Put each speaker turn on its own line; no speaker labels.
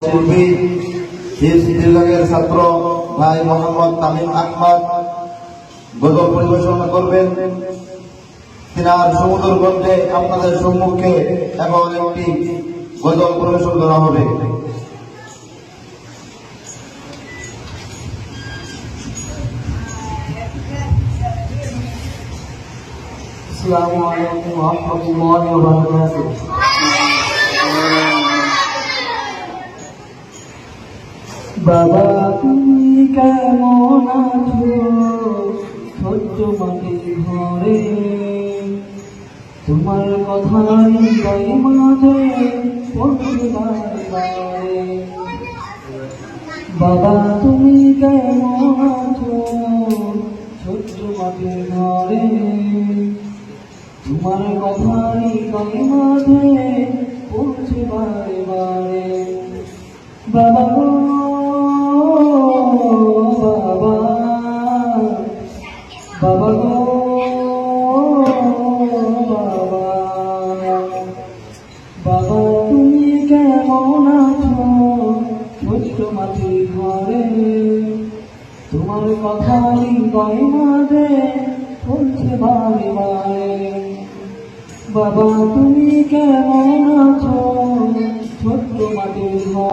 শিল্পী বিভাগের ছাত্র ভাই মোহাম্মদ তামিম আহমদ গজল পরিবেশন করবেন। তিনার সমুদ্র কণ্ঠে আপনাদের সম্মুখে এখন একটি গজল পরিবেশন করা হবে।
আসসালামু আলাইকুম ওয়া রাহমাতুল্লাহি ওয়া বারাকাতুহু। বাবা তুমি কেমন আছো ছোট্ট মাটির ঘরে, তোমার কথাই গাই মাঝে পড়ছে বারে। বাবা তুমি কেমন আছো ছোট্ট মাটির ঘরে, তোমার কথাই গাই মাঝে পড়ছে বারে বারে। বাবা গো বাবা, বাবা গো বাবা, বাবা তুমি কেমন আছো ছোট্ট মাটির ঘরে, তোমার কথাই গাই মাঝে পড়ছে বারে বারে। বাবা তুমি কেমন আছো ছোট্ট মাটির ঘরে।